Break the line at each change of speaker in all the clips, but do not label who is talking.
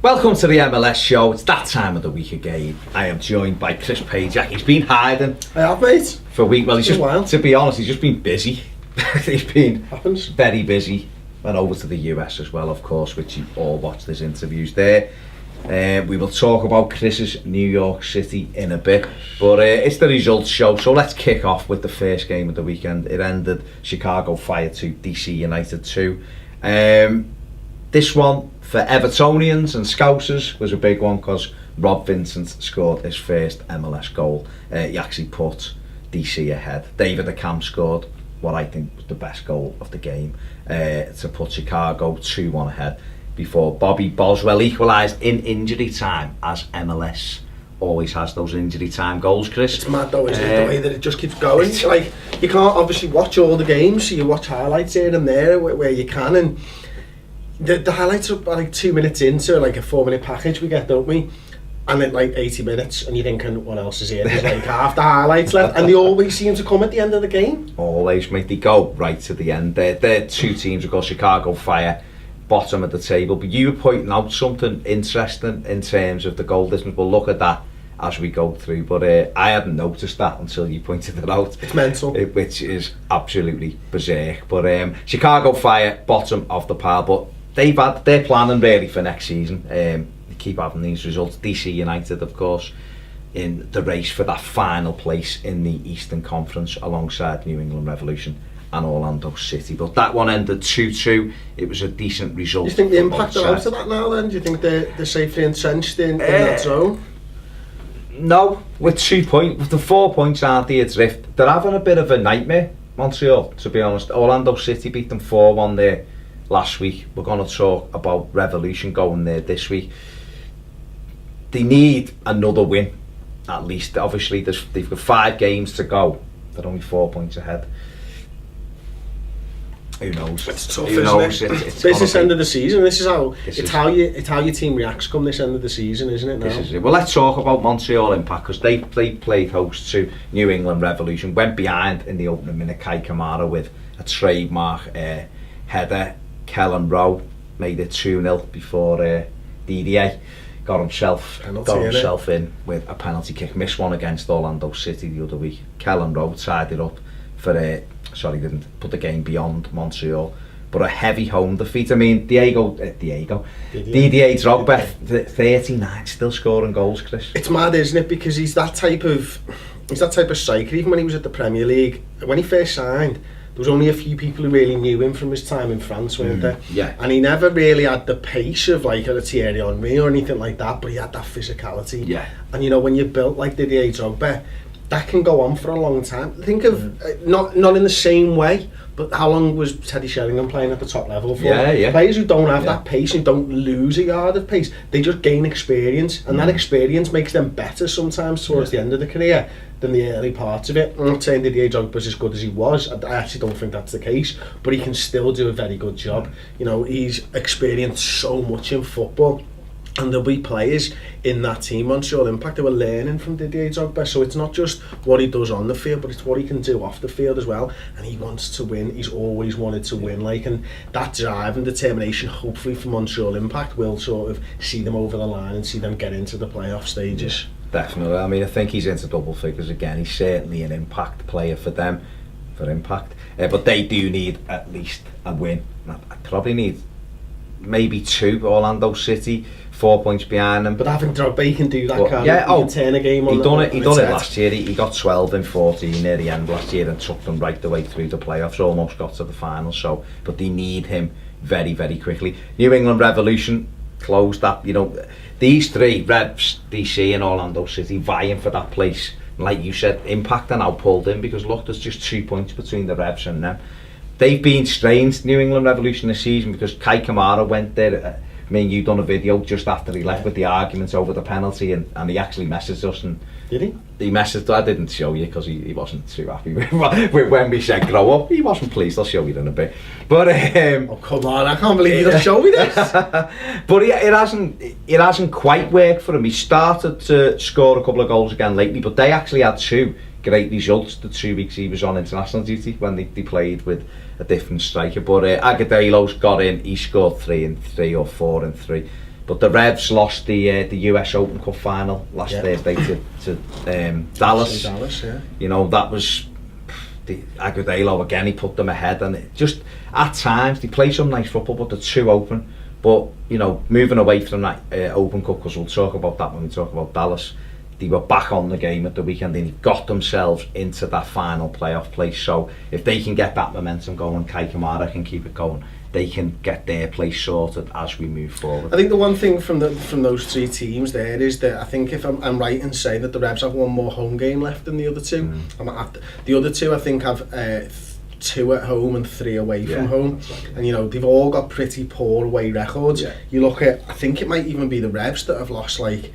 Welcome to the MLS Show. It's that time of the week again. I am joined by Chris Pajak. He's been hiding.
I have, mate.
For a week. Well, he's just, to be honest, he's just been busy. He's been very busy. Went over to the US as well, of course, which you all watched his interviews there. We will talk about Chris's New York City in a bit, but it's the results show, so let's kick off with the first game of the weekend. It ended Chicago Fire 2, DC United 2. This one for Evertonians and Scousers was a big one because Rob Vincent scored his first MLS goal. He actually put DC ahead. David Accam scored what I think was the best goal of the game to put Chicago 2-1 ahead before Bobby Boswell equalised in injury time, as MLS always has those injury time goals, Chris.
It's mad though, isn't it, the way that it just keeps going. Like, you can't obviously watch all the games, so you watch highlights here and there where you can, and the highlights are like 2 minutes into like a 4-minute package we get, don't we? And then like 80 minutes and you're thinking, what else is here? There's like half the highlights left, and they always seem to come at the end of the game.
Always, mate. They go right to the end. They're two teams, of course, Chicago Fire, bottom of the table. But you were pointing out something interesting in terms of the goal difference. We'll look at that as we go through. But I hadn't noticed that until you pointed it out.
It's mental.
Which is absolutely berserk. But Chicago Fire, bottom of the pile. But they've had their planning really for next season. They keep having these results. DC United, of course, in the race for that final place in the Eastern Conference alongside New England Revolution and Orlando City. But that one ended 2-2. It was a decent result.
Do you think the Impact are out of that now then? Do you think they're safely entrenched in that zone?
No, with 2 points, with the 4 points aren't they adrift. They're having a bit of a nightmare, Montreal, to be honest. Orlando City beat them 4-1 there last week. We're going to talk about Revolution going there this week. They need another win, at least. Obviously, they've got 5 games to go. They're only 4 points ahead. Who knows?
It's tough, isn't it? It's this end of the season. This is how your team reacts come this end of the season, isn't it? Now?
This is it. Well, let's talk about Montreal Impact, because they played host to New England Revolution. Went behind in the opening minute. Kai Kamara with a trademark header. Kellen Rowe made it 2-0 before DDA got himself in with a penalty kick. Missed one against Orlando City the other week. Kellen Rowe tied it up for didn't put the game beyond Montreal, but a heavy home defeat. I mean, DDA Drogba, 39, still scoring goals, Chris.
It's mad, isn't it? Because he's that type of striker. Even when he was at the Premier League, when he first signed, there was only a few people who really knew him from his time in France, weren't there?
Yeah.
And he never really had the pace of like a Thierry Henry or anything like that, but he had that physicality.
Yeah.
And you know, when you're built like Didier Drogba, that can go on for a long time. Think of not in the same way, but how long was Teddy Sheringham playing at the top level for?
Yeah.
Players who don't have that pace and don't lose a yard of pace, they just gain experience, and that experience makes them better sometimes towards the end of the career than the early parts of it. I'm not saying Didier Drogba's as good as he was. I actually don't think that's the case, but he can still do a very good job. You know, he's experienced so much in football. And there'll be players in that team, Montreal Impact, who are learning from Didier Drogba. So it's not just what he does on the field, but it's what he can do off the field as well. And he wants to win. He's always wanted to win. And that drive and determination, hopefully for Montreal Impact, will sort of see them over the line and see them get into the playoff stages.
Definitely. I mean, I think he's into double figures again. He's certainly an impact player for them, for Impact. But they do need at least a win. I probably need maybe 2. Orlando City 4 points behind them.
But having Drogba, he can do that. He can turn a game on.
He done it last year. He got 12 in 14 near the end last year and took them right the way through the playoffs. Almost got to the final. So, but they need him very, very quickly. New England Revolution closed that. You know, these 3 Revs, DC and Orlando City, vying for that place. Like you said, Impact are now pulled in because look, there's just 2 points between the Revs and them. They've been strange, New England Revolution, this season, because Kai Kamara went there. I mean, you done a video just after he left with the arguments over the penalty, and he actually messaged us. And
did he?
He messaged. I didn't show you because he wasn't too happy with when we said grow up. He wasn't pleased. I'll show you in a bit. But
oh come on! I can't believe you don't show me this.
But it hasn't quite worked for him. He started to score a couple of goals again lately, but they actually had 2 great results the 2 weeks he was on international duty when they played with a different striker. But Agadelo's got in. He scored 3 and 3 or 4 and 3. But the Revs lost the US Open Cup final last Thursday to Dallas.
Dallas, yeah.
You know, that was the Agudelo again. He put them ahead, and it just at times they play some nice football, but they're too open. But you know, moving away from that Open Cup, because we'll talk about that when we talk about Dallas. They were back on the game at the weekend and they got themselves into that final playoff place. So if they can get that momentum going, Kai Kamara can keep it going, they can get their place sorted as we move forward.
I think the one thing from those three teams there is that I think if I'm right in saying that the Revs have one more home game left than the other two. The other two I think have 2 at home and 3 away from home, and you know they've all got pretty poor away records. You look at, I think it might even be the Revs that have lost like,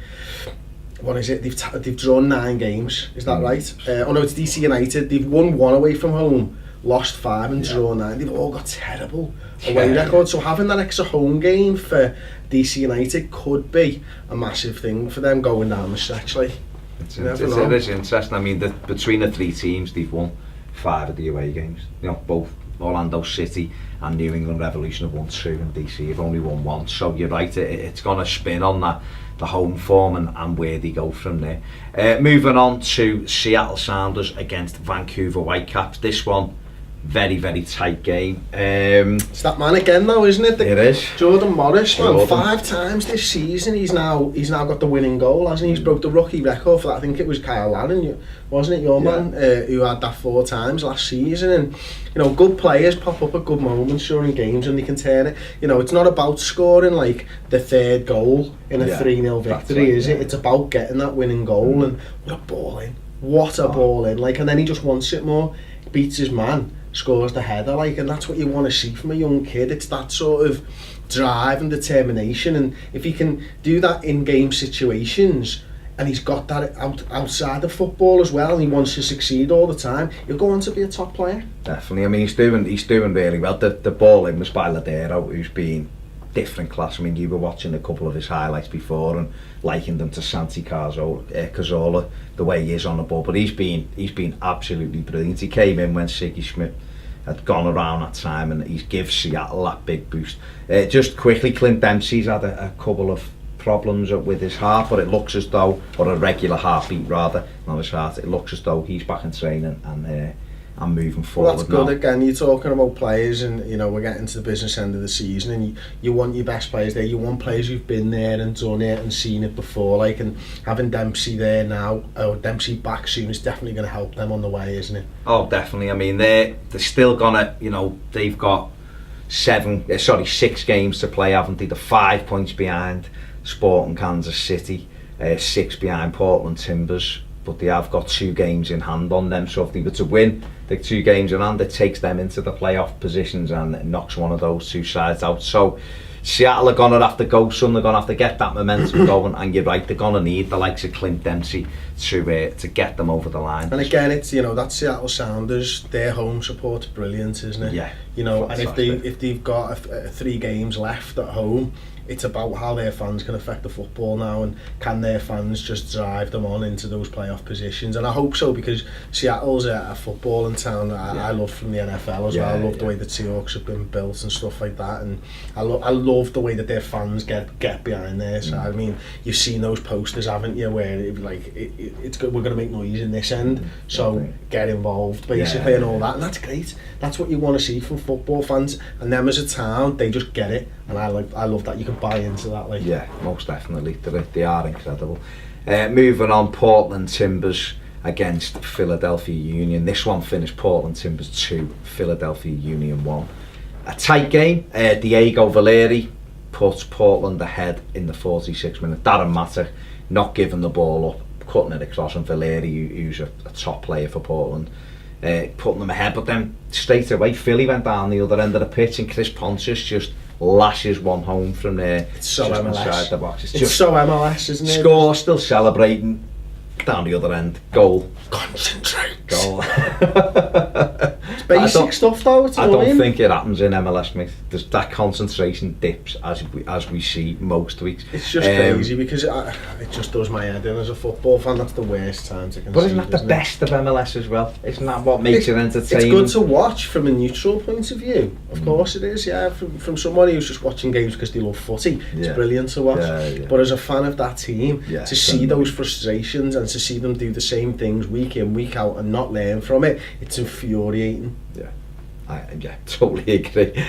what is it? They've drawn 9 games. Is that right? Oh no, it's DC United. They've won 1 away from home, lost 5 and drawn 9. They've all got terrible away records. So having that extra home game for DC United could be a massive thing for them going down the stretch. Like,
it is interesting. I mean, between the 3 teams, they've won 5 of the away games. You know, both Orlando City and New England Revolution have won 2, and DC have only won 1. So you're right. It's going to spin on that. The home form and where they go from there. Moving on to Seattle Sounders against Vancouver Whitecaps. This one, very, very tight game.
It's that man again though, isn't it?
It is.
Jordan Morris, man, 5 times this season he's now got the winning goal, hasn't he? He's broke the rookie record for that. I think it was Kyle Larin, wasn't it, your man, who had that 4 times last season. And you know, good players pop up at good moments during games and they can turn it. You know, it's not about scoring like the 3rd goal in a 3-0 victory, is it? It's about getting that winning goal. And what a ball in. What a ball in. Like, and then he just wants it more. Beats his man, scores the header, like, and that's what you want to see from a young kid. It's that sort of drive and determination, and if he can do that in game situations and he's got that outside of football as well and he wants to succeed all the time, he'll go on to be a top player.
Definitely. I mean, he's doing really well. The ball in was by Ladero, who's been different class. I mean, you were watching a couple of his highlights before and likened them to Santi Cazorla, the way he is on the ball, but he's been absolutely brilliant. He came in when Siggy Schmidt had gone around that time and he's give Seattle that big boost. Just quickly, Clint Dempsey's had a couple of problems with his heart, but it looks as though, or a regular heartbeat rather, not his heart, it looks as though he's back in training and moving forward.
Well, that's good. Again, you're talking about players, and you know, we're getting to the business end of the season, and you want your best players there. You want players who've been there and done it and seen it before, like, and having Dempsey there now, or Dempsey back soon, is definitely going to help them on the way, isn't it?
Oh, definitely. I mean, they're still gonna, you know, they've got 6 games to play, haven't they? They're 5 points behind Sporting Kansas City, 6 behind Portland Timbers, but they have got 2 games in hand on them. So if they were to win the 2 games in hand, it takes them into the playoff positions and it knocks one of those 2 sides out. So Seattle are going to have to go some, they're going to have to get that momentum going, and you're right, they're going to need the likes of Clint Dempsey to get them over the line.
And again, it's, you know, that Seattle Sounders, their home support's brilliant, isn't it?
Yeah.
You know, fantastic. And if they've got 3 games left at home, it's about how their fans can affect the football now, and can their fans just drive them on into those playoff positions. And I hope so, because Seattle's a footballing town that I love from the NFL as well. I love the way the Seahawks have been built and stuff like that, and I love the way that their fans get behind there. So I mean, you've seen those posters, haven't you, where it's good, we're going to make noise in this end, so get involved basically, and all that. And that's great. That's what you want to see from football fans, and them as a town, they just get it. And I love that. You can buy into that, like.
Yeah, most definitely. They are incredible. Moving on, Portland Timbers against Philadelphia Union. This one finished Portland Timbers 2, Philadelphia Union 1. A tight game. Diego Valeri puts Portland ahead in the 46th minute. Darren Matter not giving the ball up, cutting it across, and Valeri, who's a top player for Portland, putting them ahead. But then straight away, Philly went down the other end of the pitch, and Chris Pontius just lashes one home from there.
It's so
just
MLS.
Inside the box.
It's just so MLS, isn't it?
Score, still celebrating. Down the other end, goal.
Concentrate.
Goal.
It's basic stuff though.
I don't think it happens in MLS, mate. There's that concentration dips as we see most weeks.
It's just crazy because it just does my head in as a football fan. That's the worst time to concede.
But isn't that the best of MLS as well? Isn't that what makes it entertaining?
It's good to watch from a neutral point of view. Of course it is, yeah. From somebody who's just watching games because they love footy, it's brilliant to watch. But as a fan of that team, to see those frustrations and to see them do the same things week in, week out and not learn from it, it's infuriating.
Yeah, totally agree.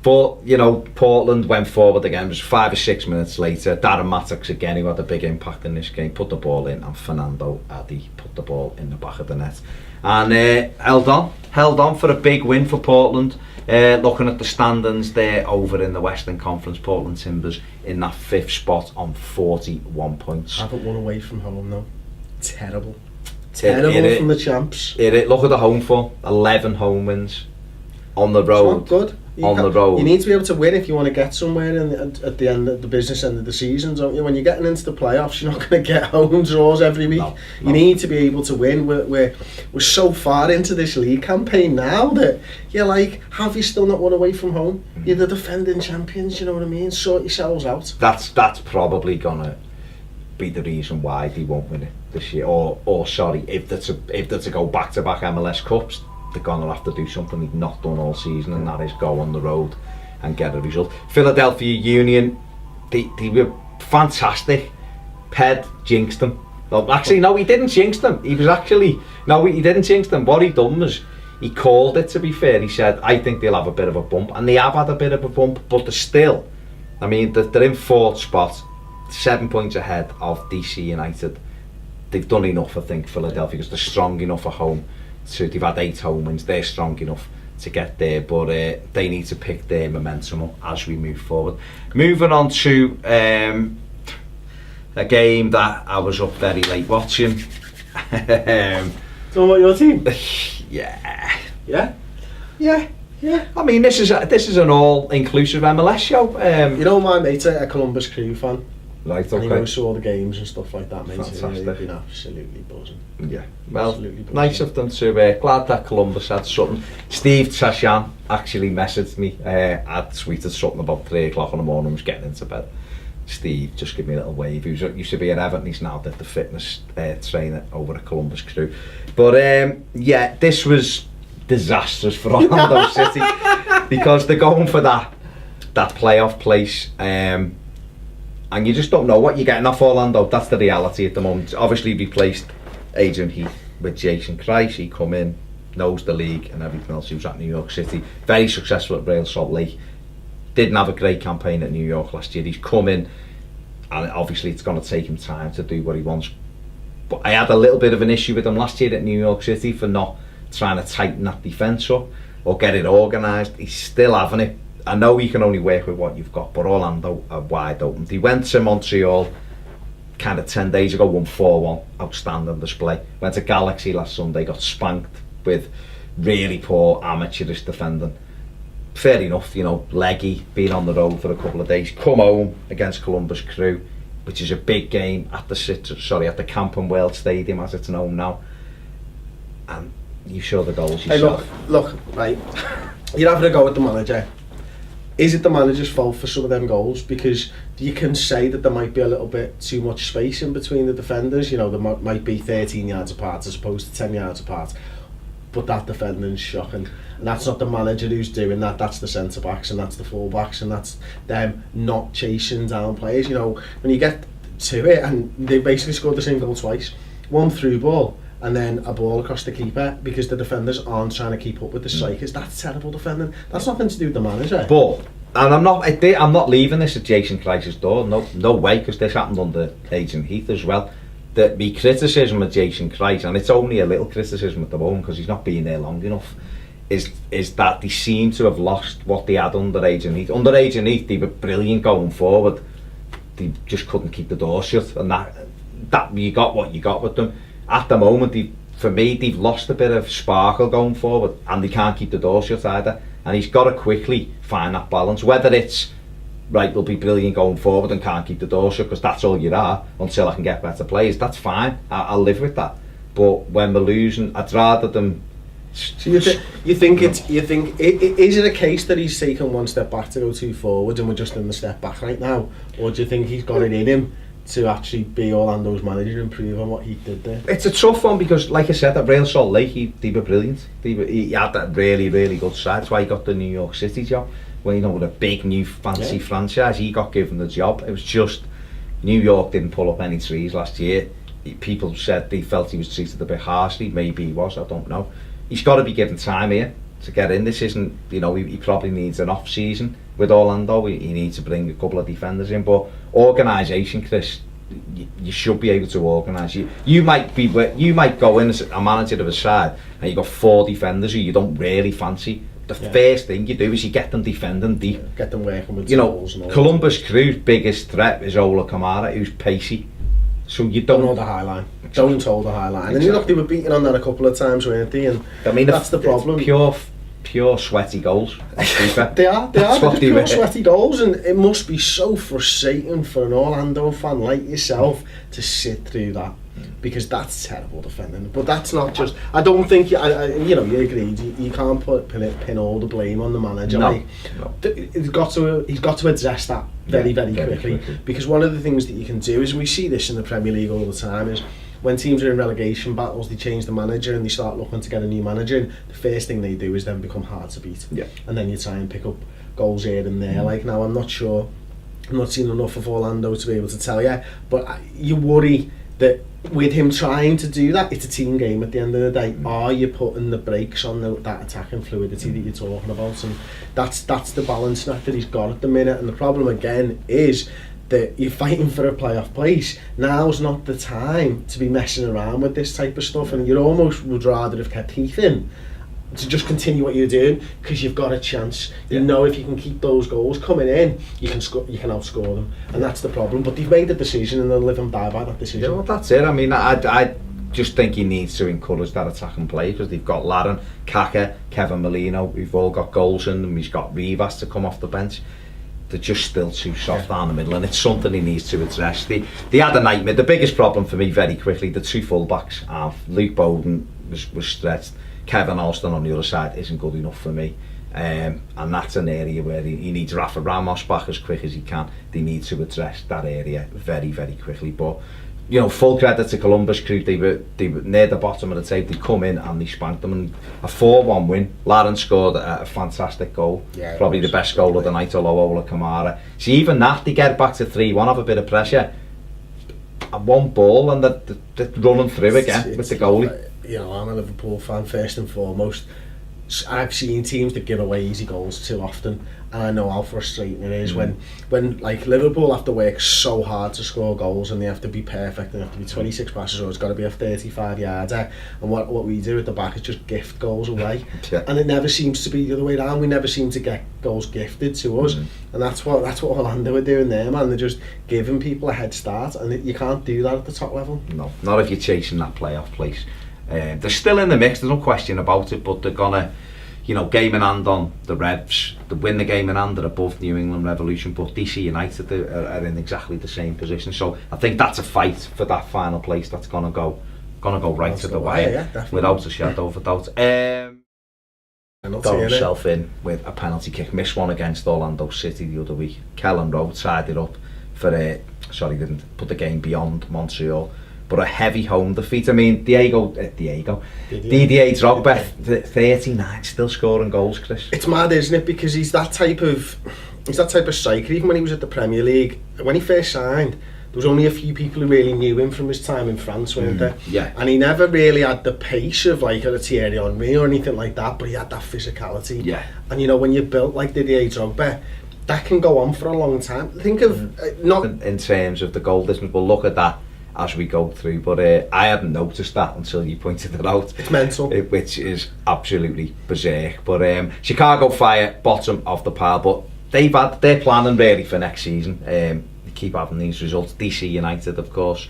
But, you know, Portland went forward again. It was 5 or 6 minutes later. Darren Mattocks again, who had a big impact in this game, put the ball in, and Fernando Adi put the ball in the back of the net. And held on for a big win for Portland. Looking at the standings there over in the Western Conference, Portland Timbers in that 5th spot on 41 points.
Haven't won away from home though. Terrible from the champs.
Look at the home form, 11 home wins on the road.
It's not good.
The road.
You need to be able to win if you want to get somewhere at the end of the business end of the season, don't you? When you're getting into the playoffs, you're not going to get home draws every week. No. You need to be able to win. We're so far into this league campaign now that you're like, have you still not won away from home? You're the defending champions, you know what I mean? Sort yourselves out.
That's probably gonna be the reason why they won't win it this year. Or sorry, if they're to go back-to-back MLS Cups, they're going to have to do something they've not done all season, and that is go on the road and get a result. Philadelphia Union, they were fantastic. Ped jinxed them. Actually, no, he didn't jinx them. He didn't jinx them. What he done was, he called it, to be fair. He said, I think they'll have a bit of a bump. And they have had a bit of a bump, but they're still, I mean, they're in 4th spot, 7 points ahead of DC United. They've done enough, I think, Philadelphia, because they're strong enough at home. So they've had 8 home wins, they're strong enough to get there, but they need to pick their momentum up as we move forward. Moving on to a game that I was up very late watching.
So what, your team?
Yeah. I mean, this is an all-inclusive MLS show.
You know, my mate's a Columbus Crew fan.
Right, okay.
And he goes to all the games and stuff like that, mate.
Fantastic.
They've been absolutely buzzing.
Yeah, well, nice of them to, glad that Columbus had something. Steve Tashan actually messaged me, I'd tweeted something about 3 o'clock in the morning, I was getting into bed. Steve, just give me a little wave. He used to be at Everton, he's now the fitness trainer over at Columbus Crew. But yeah, this was disastrous for Orlando City, because they're going for that playoff place. And you just don't know what you're getting off Orlando. That's the reality at the moment. Obviously replaced Adrian Heath with Jason Christ. He come in, knows the league and everything else. He was at New York City. Very successful at Real Salt Lake. Didn't have a great campaign at New York last year. He's come in, and obviously it's going to take him time to do what he wants. But I had a little bit of an issue with him last year at New York City for not trying to tighten that defence up or get it organised. He's still having it. I know you can only work with what you've got, but Orlando are wide open. They went to Montreal kind of 10 days ago, won 4-1, outstanding display. Went to Galaxy last Sunday, got spanked with really poor amateurish defending. Fair enough, you know, leggy, been on the road for a couple of days. Come home against Columbus Crew, which is a big game at the Camping World Stadium, as it's known now. And you saw the goals yourself.
Hey, look, right. You're having a go at the manager. Is it the manager's fault for some of them goals? Because you can say that there might be a little bit too much space in between the defenders. You know, there might be 13 yards apart as opposed to 10 yards apart. But that defending's shocking. And that's not the manager who's doing that. That's the centre-backs and that's the full-backs and that's them not chasing down players. You know, when you get to it, and they basically scored the same goal twice. One through ball, and then a ball across the keeper, because the defenders aren't trying to keep up with the strikers. That's terrible defending. That's nothing to do with the manager.
But, and I'm not leaving this at Jason Christ's door. No way, because this happened under Adrian Heath as well. The criticism of Jason Christ, and it's only a little criticism at the moment because he's not been there long enough, is that they seem to have lost what they had under Adrian Heath. Under Adrian Heath, they were brilliant going forward. They just couldn't keep the door shut, and that you got what you got with them. At the moment, they've lost a bit of sparkle going forward, and they can't keep the door shut either. And he's got to quickly find that balance. Whether it's right, they'll be brilliant going forward and can't keep the door shut because that's all you are until I can get better players. That's fine. I'll live with that. But when we're losing, I'd rather them
So you think is it a case that he's taken one step back to go two forwards and we're just in the step back right now, or do you think he's got it in him to actually be Orlando's manager and prove on what he did there?
It's a tough one because, like I said, at Real Salt Lake, they were brilliant. He had that really, really good side. That's why he got the New York City job. Well, you know, with a big new fancy franchise, he got given the job. It was just New York didn't pull up any trees last year. People said they felt he was treated a bit harshly. Maybe he was, I don't know. He's got to be given time here to get in. This isn't, you know, he probably needs an off season with Orlando. He needs to bring a couple of defenders in, but organisation, Chris, you should be able to organise. You might go in as a manager of a side and you got 4 defenders who you don't really fancy. The first thing you do is you get them defending deep,
get them working with,
you know. Columbus Crew's biggest threat is Ola Kamara, who's pacey. So you don't
hold the high line. Don't hold the high line. Exactly. And you look, they were beaten on that a couple of times, weren't they? And I mean, that's the problem.
Pure sweaty goals.
they are pure sweaty goals, and it must be so frustrating for an Orlando fan like yourself to sit through that, because that's terrible defending. But that's not just. I don't think you agreed. You can't pin all the blame on the manager.
No,
like, he's got to address that very quickly, because one of the things that you can do is, and we see this in the Premier League all the time, is when teams are in relegation battles, they change the manager and they start looking to get a new manager, and the first thing they do is then become hard to beat. And then you try and pick up goals here and there. Like, now, I'm not sure, I'm not seeing enough of Orlando to be able to tell you, but you worry that with him trying to do that, it's a team game at the end of the day. Are you putting the brakes on that attacking fluidity that you're talking about? And that's the balance act that he's got at the minute. And the problem again is that you're fighting for a playoff place. Now's not the time to be messing around with this type of stuff, and you almost would rather have kept Heath in to just continue what you're doing, because you've got a chance. You know, if you can keep those goals coming in, you can outscore them, and that's the problem. But they've made the decision, and they'll live and die by that decision.
Yeah, well, that's it. I mean, I just think he needs to encourage that attacking play, because they've got Larin, Kaka, Kevin Molino, who've all got goals in them. He's got Rivas to come off the bench. They're just still too soft down the middle, and it's something he needs to address. They had a nightmare. The biggest problem for me, very quickly, the 2 fullbacks. Luke Bowden was stretched. Kevin Alston on the other side isn't good enough for me, and that's an area where he needs Rafa Ramos back as quick as he can. They need to address that area very quickly. But you know, full credit to Columbus Crew. They were near the bottom of the table. They come in and they spanked them, and a 4-1 win. Larin scored a fantastic goal, probably the best goal of the night, although Ola Kamara. See, even that, they get back to 3-1, have a bit of pressure, and 1 ball, and they're running through again with the goalie.
You know, I'm a Liverpool fan first and foremost. I've seen teams that give away easy goals too often, and I know how frustrating it is when like Liverpool have to work so hard to score goals, and they have to be perfect, and they have to be 26 passes, or it's got to be a 35-yarder, and what we do at the back is just gift goals away. And it never seems to be the other way around. We never seem to get goals gifted to us, and that's what Orlando are doing there, man. They're just giving people a head start, and you can't do that at the top level.
No, not if you're chasing that playoff place. They're still in the mix, there's no question about it, but they're gonna, you know, game in hand on the Revs. They win the game in hand, they're above New England Revolution, but DC United are in exactly the same position. So I think that's a fight for that final place that's gonna go right to the wire, without a shadow of a doubt. Got himself in with a penalty kick, missed one against Orlando City the other week. Kellen Rowe tied it up for didn't put the game beyond Montreal. But a heavy home defeat. I mean, Didier Drogba, 39, still scoring goals, Chris.
It's mad, isn't it? Because he's that type of striker. Even when he was at the Premier League, when he first signed, there was only a few people who really knew him from his time in France, weren't there?
Yeah.
And he never really had the pace of like a Thierry Henry or anything like that, but he had that physicality.
Yeah.
And you know, when you're built like Didier Drogba, that can go on for a long time. Think of not
in terms of the goal distance. We'll look at that as we go through, but I hadn't noticed that until you pointed it out.
It's mental,
which is absolutely berserk. But Chicago Fire, bottom of the pile, but they're planning really for next season. They keep having these results. DC United, of course,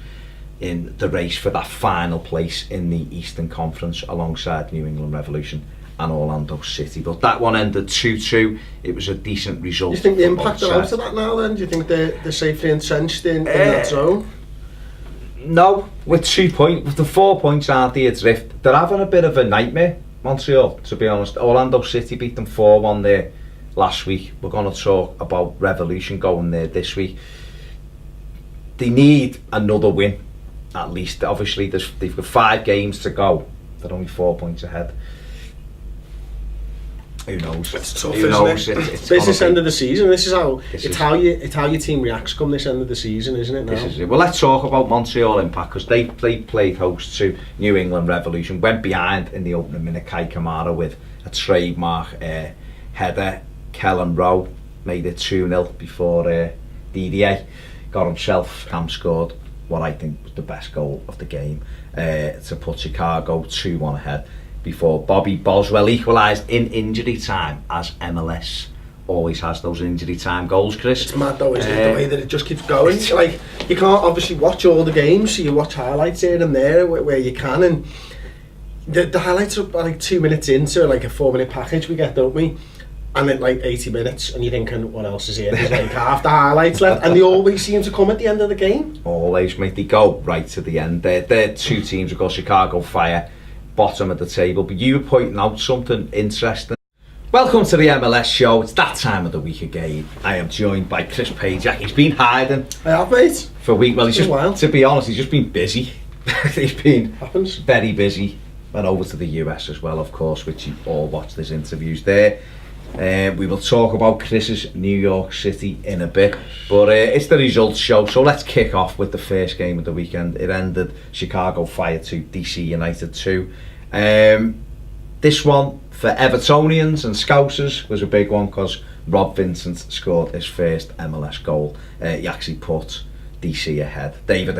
in the race for that final place in the Eastern Conference alongside New England Revolution and Orlando City. But that one ended 2-2. It was a decent result.
Do you think the impact are out of that now then? Do you think they're safely entrenched in that zone?
No, with 2 points, with the 4 points aren't they adrift, they're having a bit of a nightmare Montreal, to be honest. Orlando City beat them 4-1 there last week. We're going to talk about Revolution going there this week. They need another win, at least. Obviously, they've got 5 games to go. They're only 4 points ahead. Who knows?
It's tough,
Who knows?
isn't it? It's business end of the season. This is how your team reacts come this end of the season, isn't it? Now?
This is it. Well, let's talk about Montreal Impact, because they played host to New England Revolution. Went behind in the opening minute. Kai Kamara with a trademark header. Kellen Rowe made it 2-0 before DDA got himself. Cam scored what I think was the best goal of the game to put Chicago 2-1 ahead, before Bobby Boswell equalised in injury time, as MLS always has those injury time goals, Chris.
It's mad though, isn't it, the way that it just keeps going. Like, you can't obviously watch all the games, so you watch highlights here and there where you can, and the highlights are like 2 minutes into like a 4-minute package we get, don't we? And then like 80 minutes, and you're thinking, what else is here? There's like half the highlights left, and they always seem to come at the end of the game.
Always, mate. They go right to the end. They're 2 teams, of course, Chicago Fire, bottom of the table. But you were pointing out something interesting. Welcome to the MLS Show. It's that time of the week again. I am joined by Chris Pajak. He's been hiding.
I have, mate.
For a week. Well, he's just,
wild.
To be honest, he's just been busy. He's been
Happens.
Very busy. Went over to the US as well, of course, which you all watched his interviews there. We will talk about Chris's New York City in a bit, but it's the results show, so let's kick off with the first game of the weekend. It ended Chicago Fire 2, DC United 2. This one for Evertonians and Scousers was a big one, because Rob Vincent scored his first MLS goal. He actually put DC ahead. David